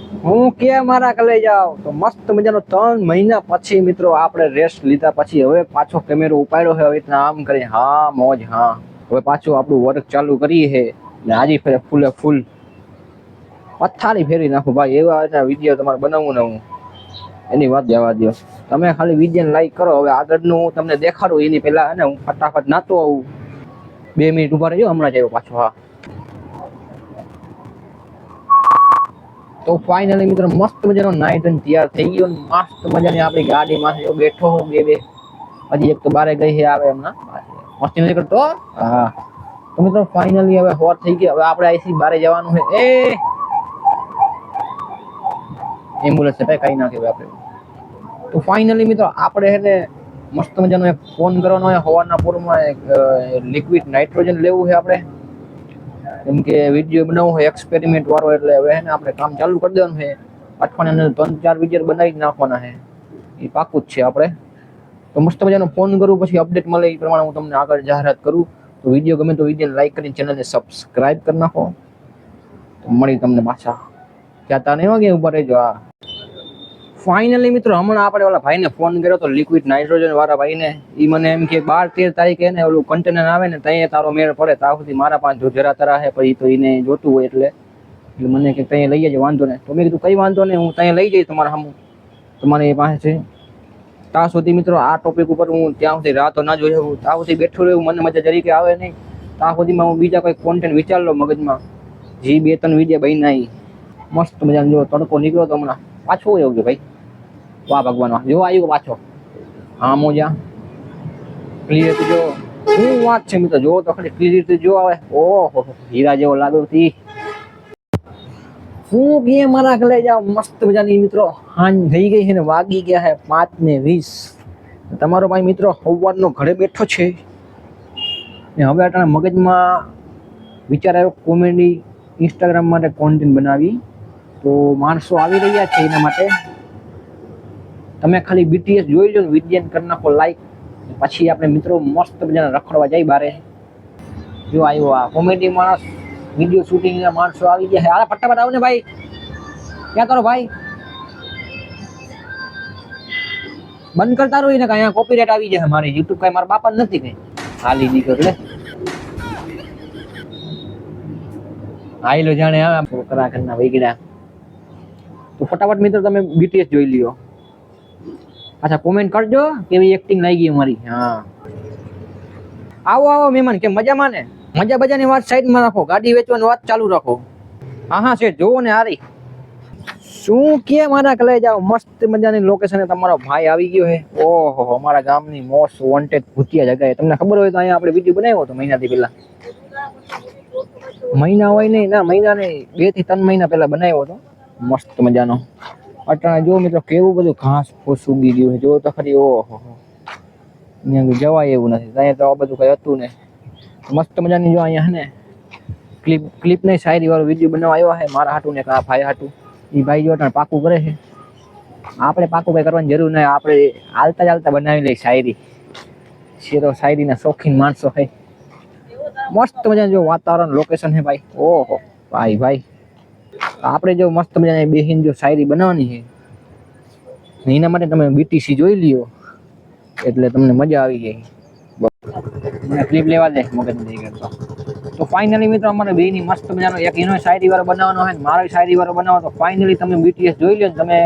હું કે મારા કલે જાવ તો મસ્ત મજાનો 3 મહિના પછી મિત્રો આપણે રેસ્ટ લીધા પછી હવે પાછો કેમેરો ઉપાડ્યો છે. હવે રીતના આમ કરી હા મોજ હા. હવે પાછું આપણું વર્ક ચાલુ કરીએ છે ને આજે ફેરે ફૂલે ફૂલ પથારી ફેરવી નાખું ભાઈ. એવા વિડીયો તમારે બનાવવું ને હું એની વાત જવા દો. તમે ખાલી વિડીયોને લાઈક કરો. હવે આગળનું હું તમને દેખાડું એની પહેલા ને હું ફટાફટ નાતો આવું. 2 મિનિટ ઉભા રહેજો, હમણાં જ આવ્યો પાછો. હા તો ફાઇનલી મિત્રો મસ્ત મજાનો નાઈટ અને તૈયાર થઈ ગયો. મસ્ત મજાની આપણી ગાડીમાં બેઠો હું બે હજી એક તો બારે ગઈ છે આવે હમણાં મસ્તી નથી કરતો. હા તો મિત્રો ફાઇનલી હવે હોર થઈ ગઈ. હવે આપણે આઈસી બારે જવાનું છે. એમ્બ્યુલન્સ છે કઈ ના કહેવાય આપણે. તો ફાઇનલી મિત્રો આપણે એને મસ્ત મજાનો એક ફોન કરવાનો હોય હવારના પૂરમાં. એક લિક્વિડ નાઇટ્રોજન લેવું છે આપણે, કેમ કે વિડીયો બનાવવો હોય એક્સપેરિમેન્ટ વાળો. એટલે હવે એને આપણે કામ ચાલુ કરી દેવાનું છે. અઠવાડિયાના 3-4 વિડીયો બનાવી જ નાખવાના છે, એ પાકું જ છે આપણે. તો મસ્ત મજાનો ફોન કરું, પછી અપડેટ મળે એ પ્રમાણે હું તમને આગળ જાહેરાત કરું. તો વિડીયો ગમે તો વિડીયોને લાઈક કરીને ચેનલને સબસ્ક્રાઇબ કરી નાખો. તો મળી તમને પાછા કહેતા નહીં વાગે ઉભા રહેજો. હા ફાઇનલી મિત્રો હમણાં આપણે ઓલા ભાઈને ફોન કર્યો તો લિક્વિડ નાઇટ્રોજન વાળા ભાઈને. એ મને એમ કે 12-13 તારીખે ને ઓલું કન્ટેનર આવે ને ત્યાં તારો મેળ પડે. ત્યાં સુધી મારા પાસે જરા તરા છે, પછી તો એને જોતું હોય એટલે મને કે ત્યાં લઈ જજો, વાંધો નહીં. તો મેં કીધું કઈ વાંધો નહીં, હું ત્યાં લઈ જઈશ તમારા સામું, તમારી પાસે છે. ત્યાં સુધી મિત્રો આ ટોપિક ઉપર હું ત્યાં સુધી રાતો ના જોઈ શકું. ત્યાં સુધી બેઠું રહેવું મને મજા જરીકે આવે નહીં. ત્યાં સુધીમાં હું બીજા કોઈ કોન્ટેન્ટ વિચાર લો મગજમાં. જે 2-3 વિડીયો બન્યા મસ્ત મજાનો. જો તડકો નીકળ્યો તો હમણાં પાછો એવું કે ભાઈ વાહ ભગવાન વાહ. જો આવ્યો પાછો. હા મોજા ક્લિયર જો શું વાત છે મિત્રો. જો તો ખાલી ક્લિયર જો આવે. ઓહો હીરા જેવો લાગ્યો હતી. હું કે મારા ઘરે જાવ મસ્ત મજાની મિત્રો. હાંજ થઈ ગઈ છે ને વાગી ગયા છે 5:20. તમારો ભાઈ મિત્રો સવારનો ઘરે બેઠો છે ને હવે અટાણે મગજમાં વિચાર આવ્યો કોમેડી ઇન્સ્ટાગ્રામ માટે કોન્ટેન્ટ બનાવી. તો માણસો આવી રહ્યા છે એના માટે તમે ખાલી બીટીએસ જોઈ લો ને વિડીયો કરી નાખો લાઈક. પછી આપણે મિત્રો મસ્ત મજાના રખડવા જાય બારે. જો આવ્યો આ કોમેડી માણસ, વિડીયો શૂટિંગ ના માણસો આવી ગયા છે. આ ફટાફટ આવો ને ભાઈ. ક્યાં કરો ભાઈ? બંધ કરતા રહો ને કઈ અહીંયા કોપીરાઈટ આવી જાય મારી યુટ્યુબ. કઈ મારા બાપા નથી કઈ હાલી દીકરો એટલે આઈલો જાણે આવે છોકરા ઘરના વૈગડા. તો ફટાફટ મિત્રો તમે બીટીએસ જોઈ લ્યો. અચ્છા કોમેન્ટ કરજો કેવી એક્ટિંગ લાગી અમારી. હા આવો આવો મહેમાન, કે મજામાં ને? મજા બજાની વાત સાઈડમાં રાખો, ગાડી વેચવાની વાત ચાલુ રાખો. હા છે જોવો ને હારી. શું કે મારા કલે જાવ મસ્ત મજાની લોકેશન. તમારો ભાઈ આવી ગયો છે. ઓહો અમારા ગામની મોસ્ટ વોન્ટેડ ભૂતિયા જગ્યાએ. તમને ખબર હોય તો અહીંયા આપણે વિડીયો બનાવ્યો હતો મહિનાથી પહેલા. મહિના હોય નહીં ના, મહિના નહીં 2 થી 3 મહિના પહેલા બનાવ્યો હતો મસ્ત મજાનો. અટાણે જો મિત્રો કેવું બધું ઘાસ ફૂસ ઉગી ગયું છે. જો તો ખરી. ઓહો અહીંયા જવાય એવું નથી. અહીંયા તો આ બધું કઈ હતું ને. મસ્ત મજાની જો અહીંયા હે ને ક્લિપ નહીં શાયરી વાળો વિડીયો બનાવવા આવ્યો છે મારા હાટું ને આ ભાઈ હાટું. એ ભાઈ જો અટાણે પાકું કરે છે. આપણે પાકું કઈ કરવાની જરૂર નહીં. આપણે હાલતા ચાલતા બનાવી લઈ શાયરી. શેરો શાયરીના શોખીન માણસો છે. મસ્ત મજાનું જો વાતાવરણ લોકેશન છે ભાઈ. ઓહો ભાઈ આપણે જો મસ્ત મજાની બેહીન જો શાયરી બનાવવાની છે એના માટે તમે બીટીસી જોઈ લ્યો એટલે તમને મજા આવી જાય. મને ક્લિપ લેવા દે મગજ નહીં કરતો. તો ફાઇનલી મિત્રો અમારે બેની મસ્ત મજાનો એક એનો શાયરી વાળો બનાવવાનો હોય ને મારો શાયરી વાળો બનાવો. તો ફાઇનલી તમે બીટીએસ જોઈ લો. તમે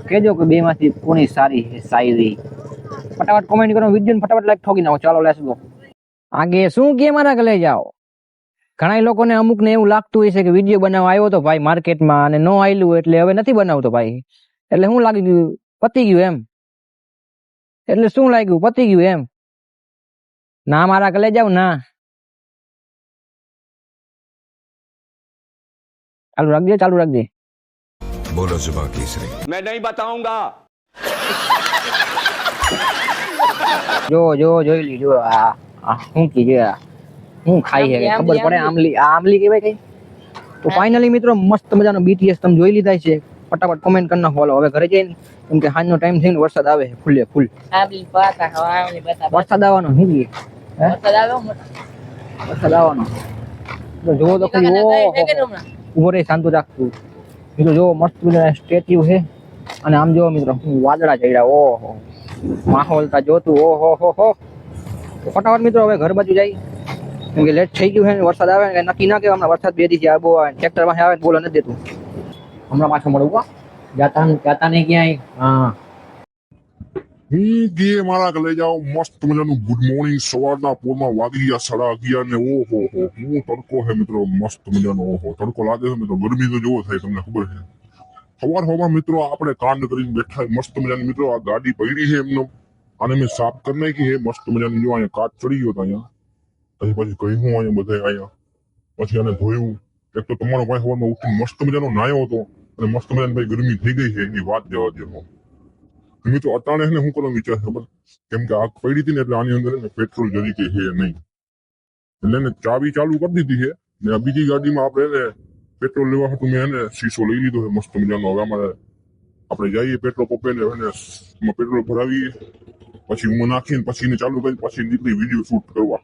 કહેજો કે બેમાંથી કોની સારી છે શાયરી. ફટાફટ કોમેન્ટ કરો, વિડીયો ફટાફટ લાઈક ઠોકી નાખો. ચાલો લેટ્સ ગો. આગે શું કે મારા ઘરે જાઓ. ઘણા લોકોને અમુક ને એવું લાગતું હોય છે કે વિડીયો બનાવવા આવ્યો તો ભાઈ માર્કેટમાં અને નો આવેલું એટલે હવે નથી બનાવતો ભાઈ. એટલે શું લાગી ગયું? પતી ગયું એમ. એટલે શું લાગ્યું? પતી ગયું એમ. ના મારા ઘરે જાવ ના. ચાલુ રાખજે. બોલો સુબહ કેસરી. मैं नहीं बताऊंगा. જોઈ લીજો. આ શું કીજે હું ખાઈ છે ખબર પડે. આમલી કહેવાય કઈ. તો ફાઇનલી મિત્રો મસ્ત મજાનો બીટીએસ તમે જોઈ લીધા છે. ફટાફટ કોમેન્ટ કરી નાખો. હવે ઘરે જઈને કેમ કે સાંજનો ટાઈમ થઈને વરસાદ આવે ફૂલે ફૂલ. વરસાદ આવવાનો હિંદી વરસાદ આવવાનો. તો જોવો તો ખરી. ઉભો રે શાંતુ રાખતું. મિત્રો જો મસ્ત સ્ટેચ્યુ છે અને આમ જો મિત્રો વાદળા ચડ્યા. ઓહો માહોલ તા જોતું. ઓહો હો. ફટાફટ મિત્રો હવે ઘર બાજુ જાય કેમ કે લેટ થઈ ગયું છે. વરસાદ આવે ને નક્કી ના કહેવાય. હમણાં વરસાદ 2 દિવસથી આવો ટ્રેક્ટર પાસે આવે બોલો નથી દેતું. હમણાં પાછો મળવું જાતા નહીં ક્યાંય. હા હું ગયે મારા લઈ જાઓ મસ્ત મજાનું ગુડ મોર્નિંગ. સવારના પોરમાં વાગી ગયા 11:30 ને ઓહો હો હું તડકો હે મિત્રો મસ્ત મજાનો. ઓહો તડકો લાગે છે મિત્રો. ગરમી તો જોવો થાય તમને ખબર છે. સવારમાં મિત્રો આપણે કાંડ કરીને બેઠા મસ્ત મજાની. મિત્રો આ ગાડી પડી છે એમને આને મેં સાફ કરી નાખી છે મસ્ત મજાની. જો અહીંયા કાચ ચડી ગયો હતો અહીંયા પછી કહ્યું અહીંયા બધા અહીંયા પછી આને ધોયું. એક તો તમારો ભાઈ સવારમાં ઉઠીને મસ્ત મજાનો નાયો હતો અને મસ્ત મજાની ભાઈ ગરમી થઈ ગઈ છે એની વાત જવા દે. મિત્રો અટાણે એને શું કરવાનું વિચાર ખબર કેમ કે આગ પડી હતી ને એટલે આની અંદર પેટ્રોલ જરી કે છે નહીં એટલે એને ચાવી ચાલુ કરી દીધી છે ને આ બીજી ગાડીમાં આપણે એને પેટ્રોલ લેવા હતું મેં એને શીશો લઈ લીધો છે મસ્ત મજાનો. હવે અમારે આપણે જઈએ પેટ્રોલ પંપે ને એને પેટ્રોલ ભરાવીએ પછી હું નાખીને પછી એને ચાલુ કરી પછી નીકળી વિડીયો શૂટ કરવા.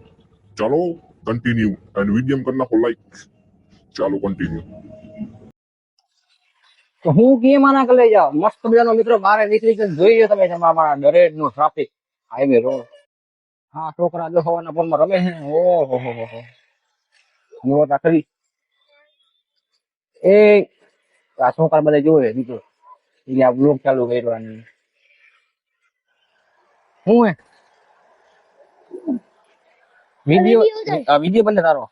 ચાલો કન્ટિન્યુ અને વિડીયો કરી નાખો લાઈક. ચાલો કન્ટિન્યુ. તો હું કેમ આના લઈ જાવ મસ્ત મજાનો મિત્રો. મારે નીકળી ગયો જોઈ લો તમે મારા દરેક નો ટ્રાફિક હાઈવે રોડ. હા છોકરા જો હવાના ફોનમાં રમે છે. ઓહો હો જુઓ તા ખરી એ આ છોકરા બધા જોવે મિત્રો. એટલે આ બ્લોગ ચાલુ કર્યો આની હું હે વિડીયો બને તારો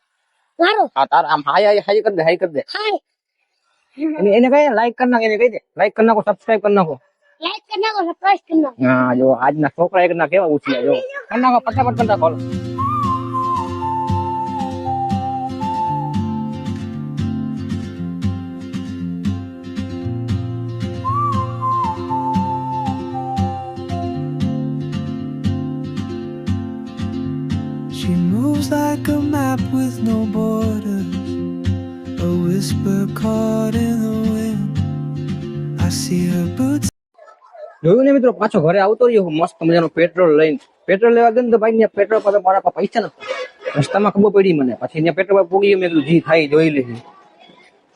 હા તારા આમ હાઈ કરી દે એને કઈ લાઈક કરી નાખો. એને કહી દે લાઈક કરી નાખો સબસ્ક્રાઇબ કરી નાખો. હા જો આજના છોકરા એક ના કેવા ઉછ્યા જો કરી નાખો ફટાફટ કરી નાખો. She moves like a map with no borders, a whisper caught in the wind. I see her boots. જોયું ને મિત્રો પાછો ઘરે આવતો રહ્યો મસ્ત મજાનો પેટ્રોલ લઈને. પેટ્રોલ લેવા ગયો ને તો ભાઈ પેટ્રોલ પર મારા પાસે પૈસા નથી. રસ્તામાં ખબર પડી મને. પછી ત્યાં પેટ્રોલ પર પૂગી મેં કીધું જી થાય જોઈ લેજે.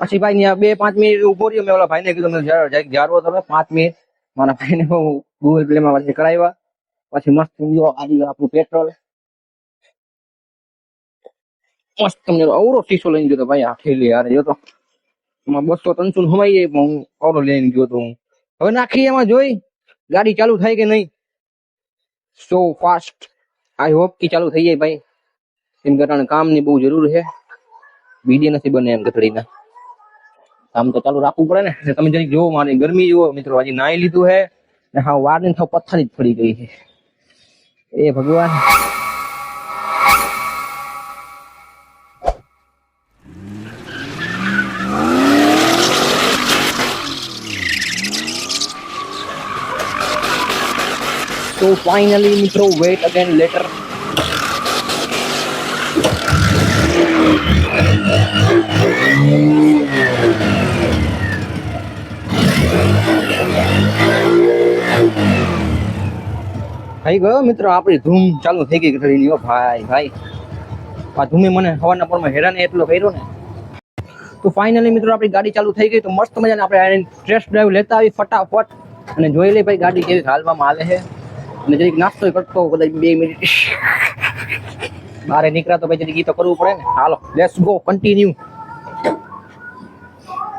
પછી ભાઈ ત્યાં 2-5 મિનિટ ઉભો રહ્યો. મેં ઓલા ભાઈને કીધું જાળવો તમે 5 મિનિટ. મારા ભાઈને હું ગૂગલ પ્લે માં પછી કરાવ્યા. પછી મસ્ત સમજો આજે આપણું પેટ્રોલ મસ્ત સમજો અવરો શીશો લઈને ગયો તો ભાઈ. આ ઠેલી યાર જો તો 200-300 હમાઈ હું અવરો લઈને ગયો તો હું. હવે નાખી એમાં જોઈ ગાડી ચાલુ થાય કે નહીં. સો ફાસ્ટ આઈ હોપ કે ચાલુ થઈ જાય ભાઈ. એમ કરવાનું કામ ની બહુ જરૂર છે. વિડીયો નથી બને એમ કથડીના કામ તો ચાલુ રાખવું પડે ને. તમે જરી જોવો મારી ગરમી જુઓ મિત્રો. હજી નાઈ લીધું છે ને હા વાર ની થાવ પથ્થર જ પડી ગઈ છે. એ ભગવાન So finally મિત્રો wait again later. થઈ ગયો મિત્રો આપણી ધૂમ ચાલુ થઈ ગઈ ઘડીની. ઓ ભાઈ આ ધૂમે મને હવાના પરમાં હેરાન એટલો કર્યો ને. તો ફાઇનલી મિત્રો આપણી ગાડી ચાલુ થઈ ગઈ. તો મસ્ત મજાને આપણે ટેસ્ટ ડ્રાઈવ લેતા આવી ફટાફટ અને જોઈ લઈ ભાઈ ગાડી કેવી હાલવામાં આવે છે. અને જરીક નાસ્તો કરતો કદાચ 2 મિનિટ બહાર નીકળ્યા તો ભાઈ જરીક તો કરવું પડે ને. હાલો લેટ્સ ગો કન્ટિન્યુ.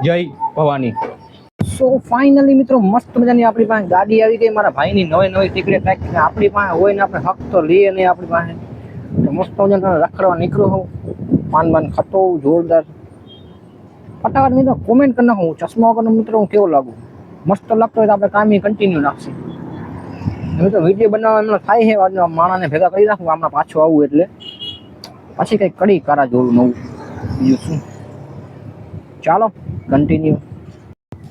જય ભવાની. સો ફાઇનલી મિત્રો મસ્ત મજાની આપણી પાસે ગાડી આવી ગઈ. મારા ભાઈની નવી ટિકિટ રાખી આપણી પાસે હોય ને આપણે હક તો લઈએ નહીં આપણી પાસે. તો મસ્ત મજાનો રખડવા નીકળ્યો હું પાન ખાતો જોરદાર. ફટાફટ મિત્રો કોમેન્ટ કરી નાખો ચશ્મા વગરનો મિત્રો હું કેવો લાગુ. મસ્ત લાગતો હોય તો આપણે કામ કન્ટિન્યુ રાખશું. મિત્રો વિડીયો બનાવવા એમનો થાય છે. માણસને ભેગા કરી રાખું હમણાં પાછું આવું એટલે પછી કંઈક કડી કારા જોવું નવું બીજું શું. ચાલો કન્ટિન્યુ.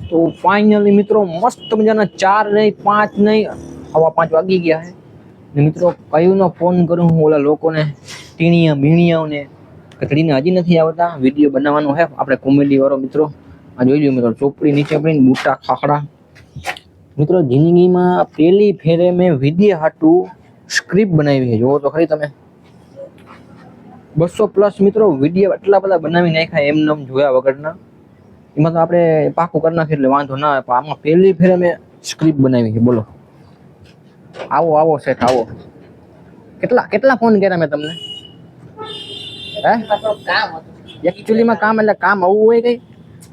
તો ફાઇનલી મિત્રો મસ્ત મજાના 4 નહીં 5 નહીં 5:15 વાગી ગયા છે ને મિત્રો કયુંનો ફોન કરું હું ઓલા લોકોને ટીણીયા મીણિયાઓને ઘડીને હજી નથી આવતા. વિડીયો બનાવવાનો છે આપણે કોમેડી વાળો મિત્રો. આ જોઈ લો મિત્રો ચોપડી નીચે પડીને બૂટા ખાખડા. મિત્રો જિંદગીમાં પહેલી ફેરે મેં વિડીયો હાટું સ્ક્રિપ્ટ બનાવી છે. જોવો તો ખરી તમે 200+ મિત્રો વિડીયો એટલા બધા બનાવી નાખ્યા એમને જોયા વગરના. એમાં તો આપણે પાકું કરી નાખીએ એટલે વાંધો ના આવે. પણ આમાં પહેલી ફેરે મેં સ્ક્રિપ્ટ બનાવી છે. બોલો, આવો આવો સેટ આવો. કેટલા ફોન કર્યા મેં તમને? હે એકચ્યુઅલીમાં કામ એટલે કામ આવું હોય કઈ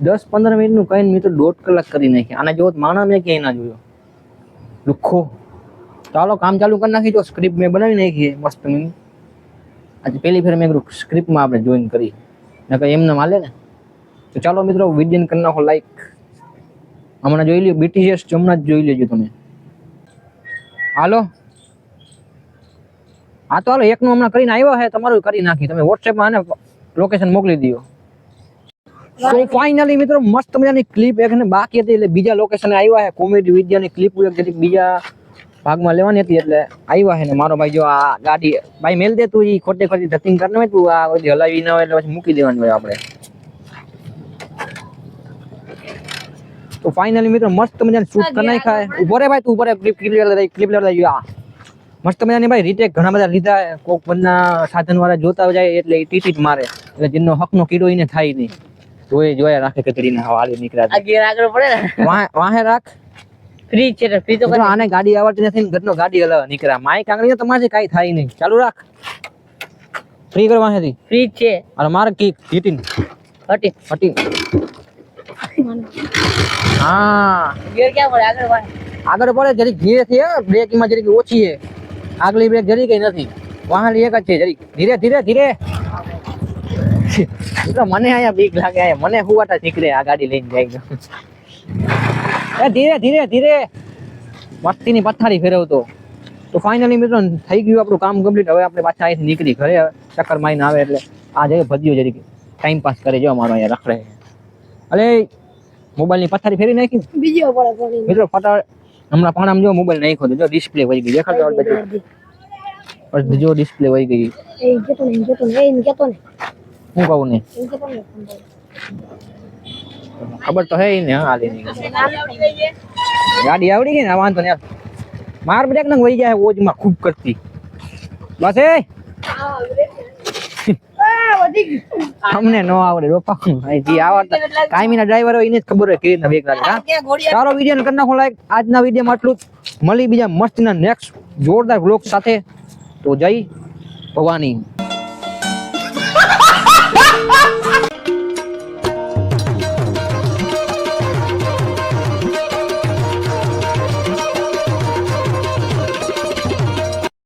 10-15 મિનિટનું કઈ મિત્રો 1.5 કલાક કરી નાખી. આના જેવો માણસ મેં ક્યાંય ના જોયો. લુખ્ખો. ચાલો કામ ચાલુ કરી નાખી. જો સ્ક્રિપ્ટ મેં બનાવી નાખી છે મસ્ત મિની. આજે પહેલી ફેર મેં સ્ક્રિપ્ટમાં આપણે જોઈન કરી, ને કઈ એમને માલે ને. તો ચાલો મિત્રો વિડીયો કરી નાખો લાઈક. હમણાં જોઈ લ્યો BTS હમણાં જ જોઈ લેજો તમે. હાલો હા તો હાલો, એકનું હમણાં કરીને આવ્યો છે, તમારું કરી નાખી. તમે વોટ્સએપમાં આને લોકેશન મોકલી દો. તો ફાઇનલી મિત્રો મસ્ત મજાની ક્લિપ એક ને બાકી હતી એટલે બીજા લોકેશને આવ્યા છે. કોમેડી વિડીયોની ક્લિપ બીજા ભાગમાં લેવાની હતી એટલે આવ્યા છે. ને મારો ભાઈ જો આ ગાડી ભાઈ મેલ દે તું, ઈ ખોટે ખોટી ધતિંગ કરીને હોય તું આ બધી હલાવી ના હોય એટલે પછી મૂકી દેવાની હોય આપણે. તો ફાઇનલી મિત્રો મસ્ત મજાની શૂટ કરી નાખ્યા. ઉભો રે ભાઈ તું, ઉભો રે. ક્લિપ લેવા દઈ આ મસ્ત મજાની ભાઈ રીતે ઘણા બધા લીધા. કોક બંધના સાધન વાળા જોતા જાય એટલે ટીટીટ મારે, એટલે જેનો હકનો કીડો એને થાય નહીં. જોયા રાખે કચડીને હાલી નીકળ્યા. આગળ પડે ને વાહે રાખ. ફ્રી છે ને, ફ્રી તો મિત્રો આને ગાડી આવડતી નથી ને ઘરનો ગાડી હલાવવા નીકળ્યા. માઈક આંગળી તમારે કાંઈ થાય નહીં. ચાલુ રાખ. ફ્રી કરવા હતી. ફ્રી છે. અરે મારે કી હીટિંગ હટી હટી. હા ગિયર ક્યાં પડે? આગળ પડે. આગળ પડે જરીક ધીરે થી. બ્રેકમાં જરીક ઓછી છે. આગલી બ્રેક જરી કઈ નથી. વાહલી એક જ છે. જરીક ધીરે ધીરે ધીરે. મને અહીંયા બીક લાગે. મને હુવાટા નીકળે આ ગાડી લઈને જાય. એ ધીરે ધીરે ધીરે મસ્તીની પથારી ફેરવતો. તો ફાઇનલી મિત્રો થઈ ગયું આપણું કામ કમ્પ્લીટ. હવે આપણે પાછા અહીંથી નીકળી ઘરે. ચક્કર મારીને આવે એટલે આ જગ્યાએ ભજીયો જરીક ટાઈમ પાસ કરે. જો અમારો અહીંયા રખડે. અરે મોબાઈલની પથારી ફેરી નાખી બીજો પડે મિત્રો. ફટાફટ હમણાં પાણામાં જો મોબાઈલ નાખ્યો તો જો ડિસ્પ્લે વહી ગઈ. દેખાડતો જો ડિસ્પ્લે વહી ગઈ. હું કહું ને ખબર તો હે ને. હા ગાડી આવડી ગઈ ને, વાંધો ને યાર. માર બ્રેક નંગ વહી જાય ઓજમાં ખૂબ કરતી. બસ એ અમને નો આવડે રોપા. જી આવડતા કાયમીના ડ્રાઈવર હોય એને જ ખબર હોય કેવી રીતના બ્રેક લાગે. સારો વિડીયો કરી નાખો લાઈક. આજના વિડીયોમાં આટલું જ. મળી બીજા મસ્તના નેક્સ્ટ જોરદાર બ્લોગ સાથે. તો જય ભવાની.